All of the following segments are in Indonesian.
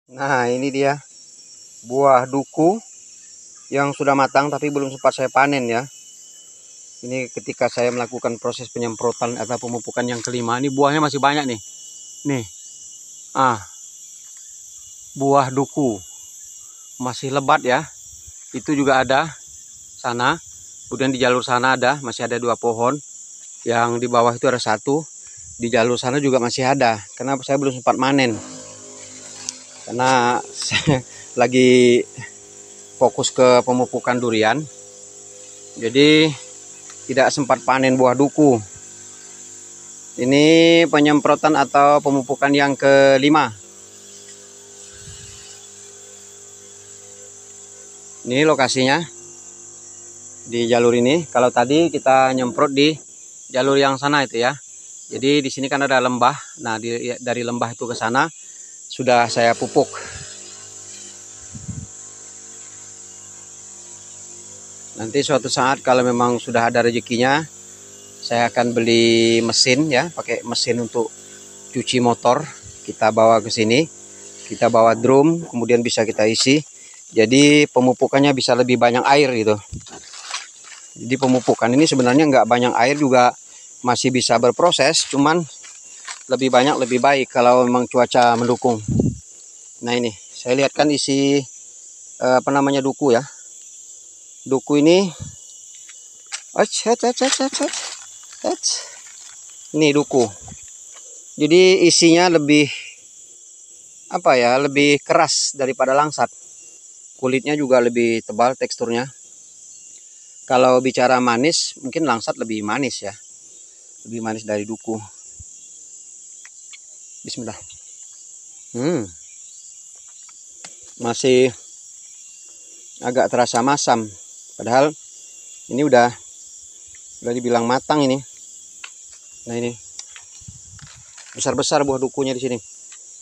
Nah, ini dia buah duku yang sudah matang tapi belum sempat saya panen ya. Ini ketika saya melakukan proses penyemprotan atau pemupukan yang kelima. Ini buahnya masih banyak nih. Nih. Buah duku. Masih lebat ya. Itu juga ada sana. Kemudian di jalur sana masih ada 2 pohon. Yang di bawah itu ada 1. Di jalur sana juga masih ada. Kenapa saya belum sempat panen? Karena saya lagi fokus ke pemupukan durian. Jadi tidak sempat panen buah duku. Ini penyemprotan atau pemupukan yang kelima. Ini lokasinya di jalur ini. Kalau tadi kita nyemprot di jalur yang sana itu ya. Jadi di sini kan ada lembah. Nah, dari lembah itu ke sana sudah saya pupuk. Nanti suatu saat kalau memang sudah ada rezekinya, saya akan beli mesin ya, pakai mesin untuk cuci motor. Kita bawa ke sini, kita bawa drum, kemudian bisa kita isi. Jadi pemupukannya bisa lebih banyak air gitu. Jadi pemupukan ini sebenarnya nggak banyak air juga masih bisa berproses, cuman lebih banyak lebih baik kalau memang cuaca mendukung. Nah ini saya lihatkan isi duku ya. Duku ini, ini duku. Jadi isinya lebih lebih keras daripada langsat. Kulitnya juga lebih tebal teksturnya. Kalau bicara manis, mungkin langsat lebih manis ya. Lebih manis dari duku. Bismillah. Masih agak terasa masam. Padahal ini udah dibilang matang ini. Nah ini besar-besar buah dukunya di sini.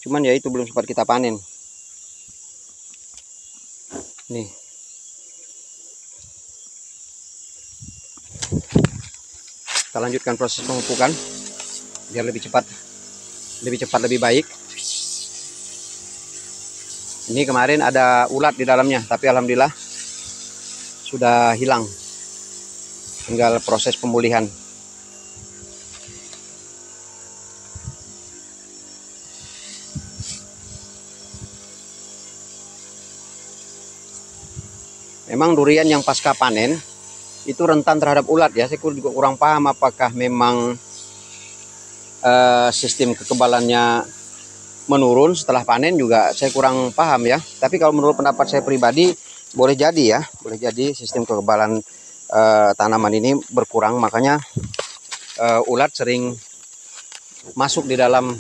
Cuman ya itu belum sempat kita panen. Nih. Kita lanjutkan proses pemupukan biar lebih cepat, lebih baik. Ini kemarin ada ulat di dalamnya, tapi alhamdulillah sudah hilang. Tinggal proses pemulihan. Memang durian yang pasca panen itu rentan terhadap ulat ya. Saya juga kurang paham apakah memang sistem kekebalannya menurun setelah panen, juga saya kurang paham ya. Tapi kalau menurut pendapat saya pribadi, boleh jadi ya, boleh jadi sistem kekebalan tanaman ini berkurang, makanya ulat sering masuk di dalam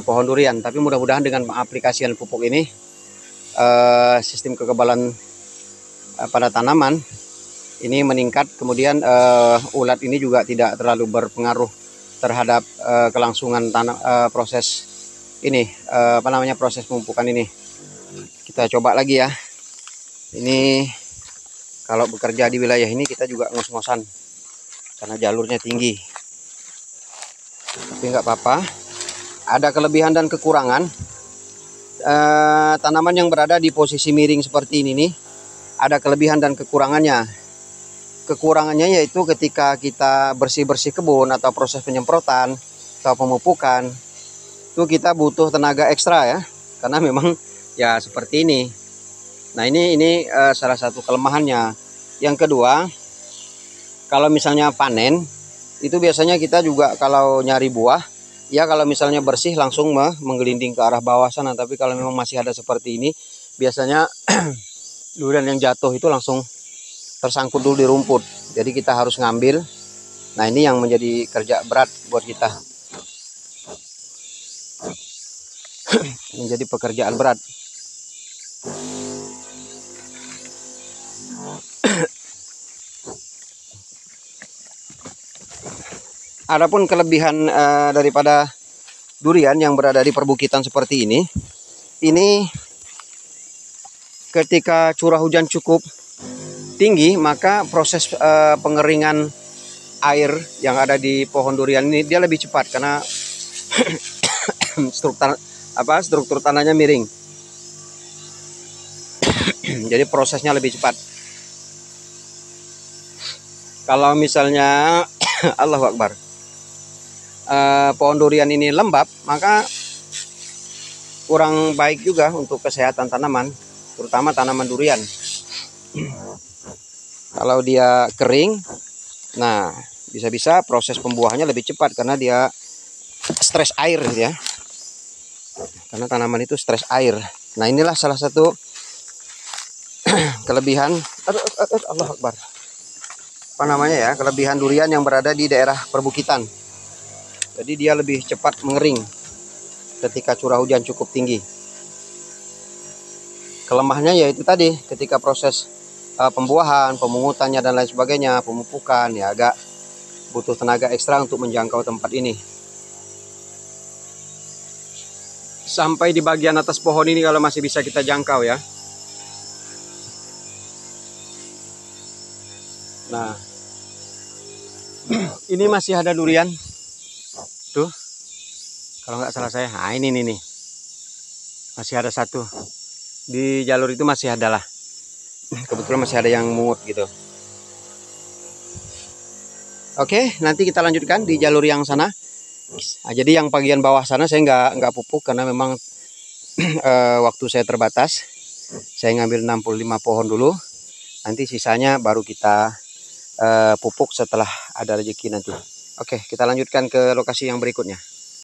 pohon durian. Tapi mudah-mudahan dengan aplikasian pupuk ini sistem kekebalan pada tanaman ini meningkat, kemudian ulat ini juga tidak terlalu berpengaruh terhadap kelangsungan proses ini proses pemupukan ini. Kita coba lagi ya. Ini kalau bekerja di wilayah ini kita juga ngos-ngosan karena jalurnya tinggi. Tapi nggak apa-apa. Ada kelebihan dan kekurangan. Tanaman yang berada di posisi miring seperti ini nih, ada kelebihan dan kekurangannya. Kekurangannya yaitu ketika kita bersih-bersih kebun atau proses penyemprotan atau pemupukan, itu kita butuh tenaga ekstra ya, karena memang ya seperti ini. Nah ini salah satu kelemahannya. Yang kedua, kalau misalnya panen, itu biasanya kita juga kalau nyari buah, ya kalau misalnya bersih langsung menggelinding ke arah bawah sana. Tapi kalau memang masih ada seperti ini, biasanya durian yang jatuh itu langsung tersangkut dulu di rumput. Jadi kita harus ngambil. Nah ini yang menjadi kerja berat buat kita. Menjadi pekerjaan berat. Adapun kelebihan daripada durian yang berada di perbukitan seperti ini ketika curah hujan cukup tinggi, maka proses pengeringan air yang ada di pohon durian ini dia lebih cepat karena struktur tanahnya miring. Jadi prosesnya lebih cepat. Kalau misalnya Allahu Akbar, pohon durian ini lembab, maka kurang baik juga untuk kesehatan tanaman, terutama tanaman durian. Kalau dia kering, nah bisa-bisa proses pembuahannya lebih cepat karena dia stres air ya. Karena tanaman itu stres air. Nah, inilah salah satu kelebihan Allah Akbar. Apa namanya ya? Kelebihan durian yang berada di daerah perbukitan. Jadi dia lebih cepat mengering ketika curah hujan cukup tinggi. Kelemahannya yaitu tadi ketika proses pembuahan, pemungutannya dan lain sebagainya, pemupukan ya agak butuh tenaga ekstra untuk menjangkau tempat ini. Sampai di bagian atas pohon ini kalau masih bisa kita jangkau ya. Nah, ini masih ada durian. Tuh, kalau nggak salah saya, nah ini nih. Masih ada satu. Di jalur itu masih ada lah. Kebetulan masih ada yang mungut gitu. Oke, nanti kita lanjutkan di jalur yang sana. Nah, jadi yang bagian bawah sana saya nggak pupuk karena memang waktu saya terbatas. Saya ngambil 65 pohon dulu. Nanti sisanya baru kita pupuk setelah ada rezeki nanti. Oke, kita lanjutkan ke lokasi yang berikutnya.